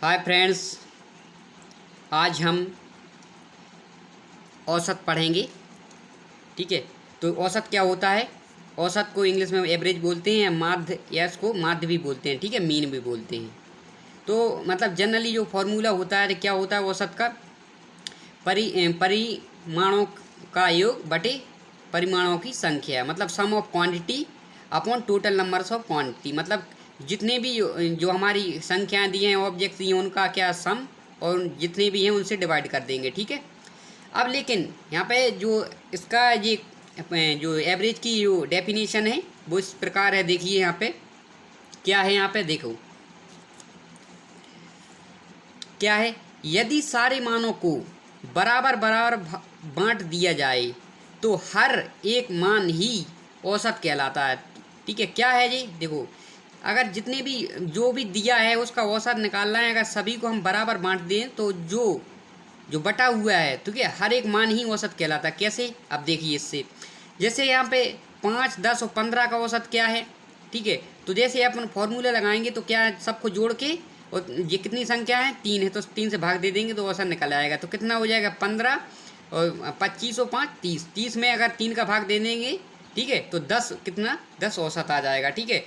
Hi friends, आज हम औसत पढ़ेंगे। ठीक है। तो औसत क्या होता है? औसत को इंग्लिश में एवरेज बोलते हैं, माध्य या इसको माध्य भी बोलते हैं। ठीक है, मीन भी बोलते हैं। तो मतलब जनरली जो फॉर्मूला होता है क्या होता है औसत का? परिमाणों का योग बटे परिमाणों की संख्या, मतलब sum of quantity upon total numbers of quantity. मतलब जितने भी जो हमारी संख्याएं दी हैं, ऑब्जेक्ट्स दिए हैं, उनका क्या सम, और जितने भी हैं उनसे डिवाइड कर देंगे। ठीक है। अब लेकिन यहाँ पे जो इसका ये जो एवरेज की जो डेफिनेशन है वो इस प्रकार है। देखिए यहाँ पे क्या है, यहाँ पे देखो क्या है। यदि सारे मानों को बराबर बराबर बांट दिया जाए तो हर एक मान ही औसत कहलाता है। ठीक है, क्या है जी? देखो, अगर जितने भी जो भी दिया है उसका औसत निकालना है। अगर सभी को हम बराबर बांट दें तो जो जो बटा हुआ है, ठीक है, हर एक मान ही औसत कहलाता है। कैसे? अब देखिए इससे, जैसे यहाँ पे 5, 10 और 15 का औसत क्या है? ठीक है, तो जैसे अपन फॉर्मूला लगाएंगे तो क्या है, सबको जोड़ के, और ये कितनी संख्या है? 3 है, तो 3 से भाग दे देंगे तो औसत निकल आएगा। तो कितना हो जाएगा? 15 और 25 और 5 30। 30 में अगर 3 का भाग दे देंगे, ठीक है, तो 10 कितना? 10 औसत आ जाएगा। ठीक है।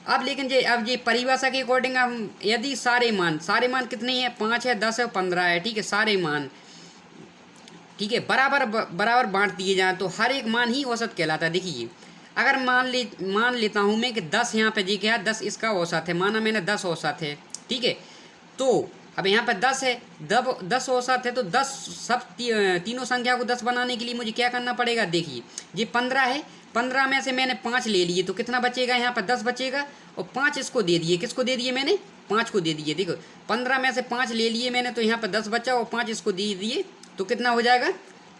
अब लेकिन अब ये परिभाषा के अकॉर्डिंग हम यदि सारे मान कितने हैं? 5 है, 10 है और 15 है। ठीक है, सारे मान, ठीक है, बराबर बराबर बांट दिए जाएँ तो हर एक मान ही औसत कहलाता है। देखिए, अगर मान लेता हूँ मैं कि 10 यहाँ पे जी क्या है, 10 इसका औसत है, माना मैंने 10 औसत है। ठीक है, तो अब यहाँ पे 10 है, 10 औसत है, तो 10 तीनों संख्या को 10 बनाने के लिए मुझे क्या करना पड़ेगा? देखिए, ये 15 है, 15 में से मैंने 5 ले लिए तो कितना बचेगा? यहाँ पर 10 बचेगा, और 5 इसको दे दिए। किसको दे दिए मैंने? 5 को दे दिए। देखो, 15 में से 5 ले लिए मैंने, तो यहाँ पर 10 बचा, और 5 इसको दे दिए, तो कितना हो जाएगा?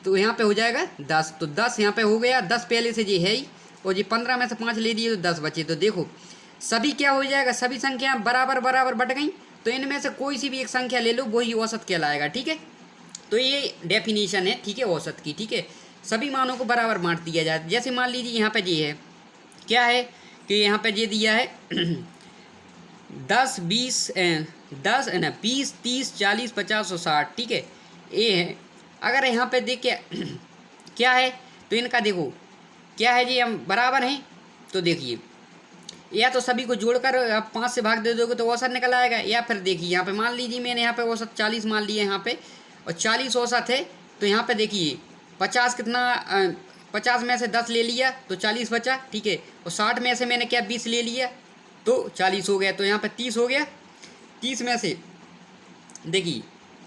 तो यहाँ पे हो जाएगा 10। तो 10 यहाँ पे हो गया, 10 पहले से ये है ही, और ये 15 में से 5 ले दिए तो 10 बचे। तो देखो, सभी क्या हो जाएगा? सभी संख्या बराबर बराबर बट गई, तो इनमें से कोई सी भी एक संख्या ले लो, वही औसत कहलाएगा। ठीक है, तो ये डेफिनेशन है, ठीक है, औसत की। ठीक है, सभी मानों को बराबर बांट दिया जाए। जैसे मान लीजिए यहाँ पे ये है, क्या है कि यहाँ पे ये दिया है 10 20 10 है ना, 20 30 40 50 और 60। ठीक है, ये है। अगर यहाँ पे देखिए क्या है, तो इनका देखो क्या है जी, हम बराबर हैं। तो देखिए, या तो सभी को जोड़कर आप 5 से भाग दे दोगे तो औसत निकल आएगा, या फिर देखिए यहाँ पे मान लीजिए मैंने यहाँ पे औसत 40 मान लिया यहाँ पे, और 40 औसत है, तो यहाँ पे देखिए 50 कितना, 50 में से 10 ले लिया तो 40 बचा। ठीक है, और 60 में से मैंने क्या 20 ले लिया तो 40 हो गया, तो यहाँ पे 30 हो गया। 30 में से देखिए,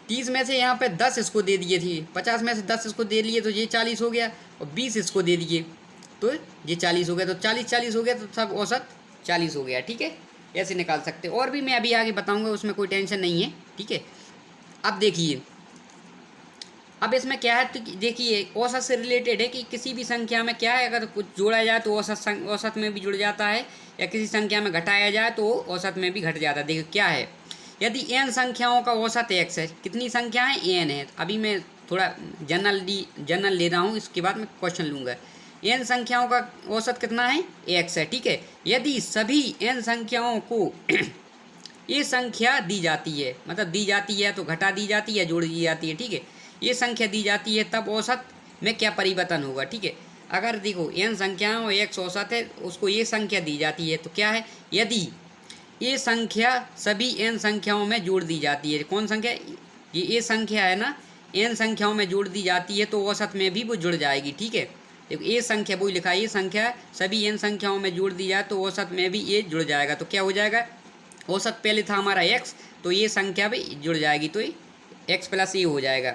30 में से यहाँ पे 10 इसको दे दिए थे, 50 में से 10 इसको दे लिए तो ये 40 हो गया, और 20 इसको दे दिए तो ये 40 हो गया। तो 40 40 हो गया, तो सब औसत 40 हो गया। ठीक है, ऐसे निकाल सकते हैं। और भी मैं अभी आगे बताऊंगा, उसमें कोई टेंशन नहीं है। ठीक है, अब देखिए, अब इसमें क्या है, तो देखिए औसत से रिलेटेड है कि किसी भी संख्या में क्या है, अगर कुछ जोड़ा जाए तो औसत में भी जुड़ जाता है, या किसी संख्या में घटाया जाए तो औसत में भी घट जाता है। देखिए क्या है, यदि n संख्याओं का औसत x है, कितनी संख्या है? n है। अभी मैं थोड़ा जनरल ले रहा हूँ, इसके बाद मैं क्वेश्चन लूँगा। n संख्याओं का औसत कितना है? x है। ठीक है, यदि सभी n संख्याओं को ये संख्या दी जाती है, मतलब दी जाती है तो घटा दी जाती है, जोड़ दी जाती है। ठीक है, ये संख्या दी जाती है, तब औसत में क्या परिवर्तन होगा? ठीक है, अगर देखो n संख्याओं x औसत है, उसको ये संख्या दी जाती है, तो क्या है, यदि ये संख्या सभी n संख्याओं में जोड़ दी जाती है, कौन संख्या? ये संख्या है ना, n संख्याओं में जोड़ दी जाती है तो औसत में भी वो जुड़ जाएगी। ठीक है, देखो ये संख्या वही लिखा है, ये संख्या सभी n संख्याओं में जोड़ दी जाए तो औसत में भी ये जुड़ जाएगा। तो क्या हो जाएगा? औसत पहले था हमारा x, तो ये संख्या भी जुड़ जाएगी, तो x प्लस ये हो जाएगा।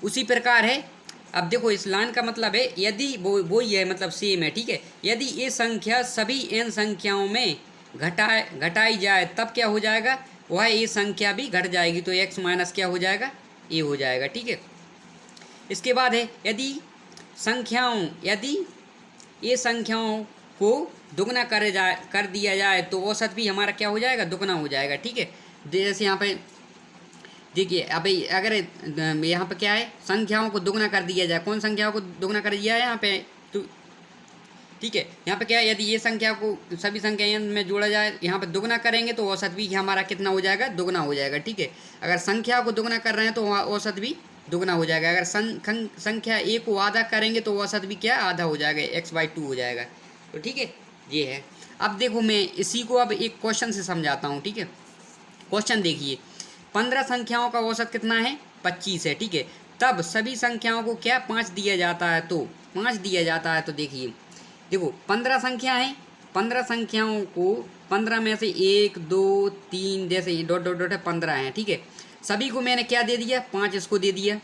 उसी प्रकार है, अब देखो इस लाइन का मतलब है, यदि वो ही है, मतलब सेम है। ठीक है, यदि ये संख्या सभी n संख्याओं में घटाई जाए तब क्या हो जाएगा? वह ये संख्या भी घट जाएगी, तो x माइनस क्या हो जाएगा? ये हो जाएगा। ठीक है, इसके बाद है, यदि ये संख्याओं को दुगना कर दिया जाए तो औसत भी हमारा क्या हो जाएगा? दुगना हो जाएगा। ठीक है, जैसे यहाँ पे देखिए, अभी अगर यहाँ पे क्या है, संख्याओं को दुगना कर दिया जाए, कौन संख्याओं को दुगना कर दिया है यहाँ पे? तो ठीक है। यहाँ पे क्या है, यदि ये संख्या को सभी संख्या में जोड़ा जाए, यहाँ पे दुगना करेंगे तो औसत भी हमारा कितना हो जाएगा, दुगना हो जाएगा। ठीक है, अगर संख्या को दुगना कर रहे हैं तो औसत भी दुगना हो जाएगा। अगर संख्या ए को आधा करेंगे तो औसत भी क्या आधा हो जाएगा, x/2 हो जाएगा। तो ठीक है, ये है। अब देखो मैं इसी को अब एक क्वेश्चन से समझाता हूँ। ठीक है, क्वेश्चन देखिए, 15 संख्याओं का औसत कितना है, 25 है। ठीक है, तब सभी संख्याओं को क्या 5 दिया जाता है, तो 5 दिया जाता है। तो देखिए, देखो 15 संख्या है, 15 संख्याओं को 15 में से 1 2 3 जैसे डॉट डॉट डॉट है 15 हैं। ठीक है, सभी को मैंने क्या दे दिया, 5 इसको दे दिया।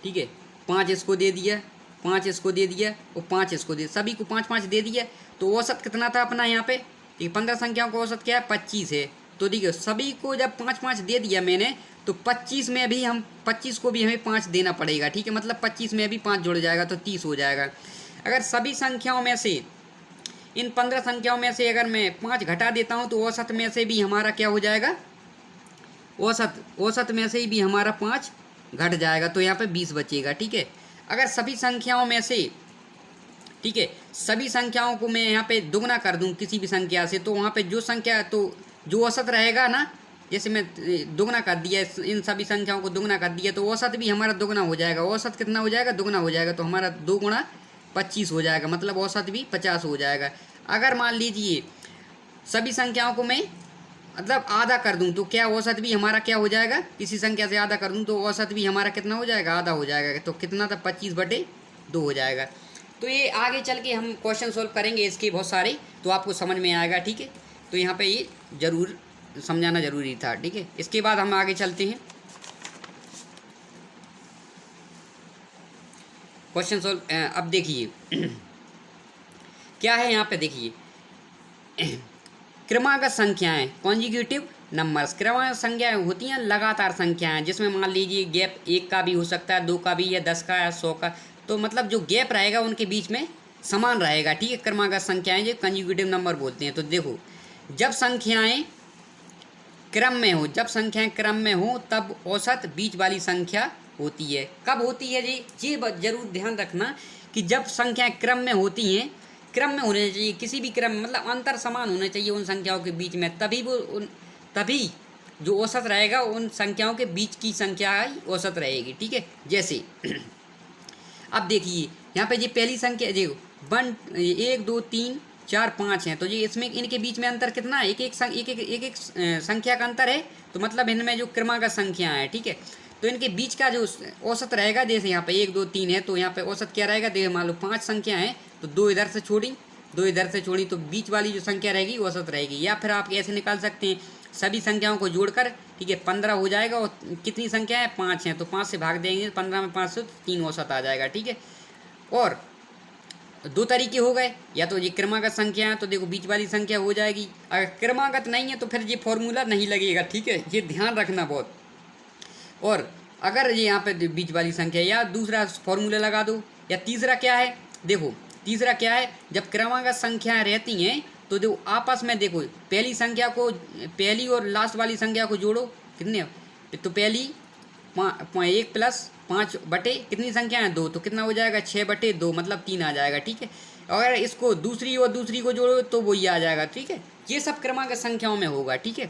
ठीक है, 5 इसको दे दिया, 5 इसको दे दिया और 5 इसको दे, सभी को 5 दे दिया। तो औसत कितना था अपना यहाँ पे, ठीक, 15 संख्याओं का औसत क्या है, 25 है। तो देखिए सभी को जब 5 दे दिया मैंने, तो 25 में भी हम 25 को भी हमें 5 देना पड़ेगा। ठीक है, मतलब 25 में भी 5 जुड़ जाएगा तो 30 हो जाएगा। अगर सभी संख्याओं में से, इन 15 संख्याओं में से अगर मैं 5 घटा देता हूँ तो औसत में से भी हमारा क्या हो जाएगा, औसत में से भी हमारा 5 घट जाएगा, तो यहाँ पे 20 बचेगा। ठीक है, अगर सभी संख्याओं में से, ठीक है, सभी संख्याओं को मैं यहाँ पे दुगना कर दूँ किसी भी संख्या से, तो वहाँ पे जो संख्या, तो जो औसत रहेगा ना, जैसे मैं दुगना कर दिया, इन सभी संख्याओं को दुगना कर दिया तो औसत भी हमारा दुगना हो जाएगा। औसत कितना हो जाएगा, दुगना हो जाएगा। तो हमारा 2 गुणा 25 हो जाएगा, मतलब औसत भी 50 हो जाएगा। अगर मान लीजिए सभी संख्याओं को मैं मतलब आधा कर दूं तो क्या औसत भी हमारा क्या हो जाएगा, किसी संख्या से आधा कर दूं तो औसत भी हमारा कितना हो जाएगा, आधा हो जाएगा। तो कितना था, 25/2 हो जाएगा। तो ये आगे चल के हम क्वेश्चन सॉल्व करेंगे इसके बहुत सारे, तो आपको समझ में आएगा। ठीक है, तो यहाँ पे ये ज़रूर समझाना ज़रूरी था। ठीक है, इसके बाद हम आगे चलते हैं क्वेश्चन सॉल्व। अब देखिए क्या है यहाँ पे, देखिए क्रमागत संख्याएं, कॉन्जिक्यूटिव नंबर्स। क्रमागत संख्याएं होती हैं लगातार संख्याएं, जिसमें मान लीजिए गैप 1 का भी हो सकता है, 2 का भी, या 10 का या 100 का। तो मतलब जो गैप रहेगा उनके बीच में समान रहेगा। ठीक है, क्रमागत संख्याएं जो कॉन्जिक्यूटिव नंबर बोलते हैं। तो देखो जब संख्याएं क्रम में हो, जब संख्याएं क्रम में हो तब औसत बीच वाली संख्या होती है। कब होती है जी, ये जरूर ध्यान रखना कि जब संख्याएं क्रम में होती हैं, क्रम में होने चाहिए, किसी भी क्रम में, मतलब अंतर समान होने चाहिए उन संख्याओं के बीच में, तभी जो औसत रहेगा उन संख्याओं के बीच की संख्या ही औसत रहेगी। ठीक है, जैसे अब देखिए यहाँ पे ये पहली संख्या देखो 1 2 3 4 5 हैं, तो ये इसमें इनके बीच में अंतर कितना है, एक संख्या का अंतर है। तो मतलब इनमें जो क्रमागत संख्या है, ठीक है, तो इनके बीच का जो औसत रहेगा, जैसे यहाँ पे 1 2 3 है, तो यहाँ पे औसत क्या रहेगा, देखिए मान लो 5 संख्या है तो 2 इधर से छोड़ी, 2 इधर से छोड़ी, तो बीच वाली जो संख्या रहेगी औसत रहेगी। या फिर आप ऐसे निकाल सकते हैं, सभी संख्याओं को जोड़कर, ठीक है, 15 हो जाएगा, और कितनी संख्या है, 5 हैं, तो 5 से भाग देंगे, 15 में 5 से 3 औसत आ जाएगा। ठीक है, और 2 तरीके हो गए, या तो ये क्रमागत संख्या है तो देखो बीच वाली संख्या हो जाएगी, अगर क्रमागत नहीं है तो फिर ये फॉर्मूला नहीं लगेगा। ठीक है, ये ध्यान रखना बहुत। और अगर ये यहाँ पे बीच वाली संख्या, या दूसरा फॉर्मूला लगा दो, या तीसरा क्या है, देखो तीसरा क्या है, जब क्रमागत संख्याएं रहती हैं तो देखो आपस में, देखो पहली संख्या को, पहली और लास्ट वाली संख्या को जोड़ो, कितने, तो पहली 1 + 5 बटे कितनी संख्या है, 2, तो कितना हो जाएगा, 6/2, मतलब 3 आ जाएगा। ठीक है, अगर इसको दूसरी और दूसरी को जोड़ो तो वही आ जाएगा। ठीक है, ये सब क्रमागत संख्याओं में होगा। ठीक है।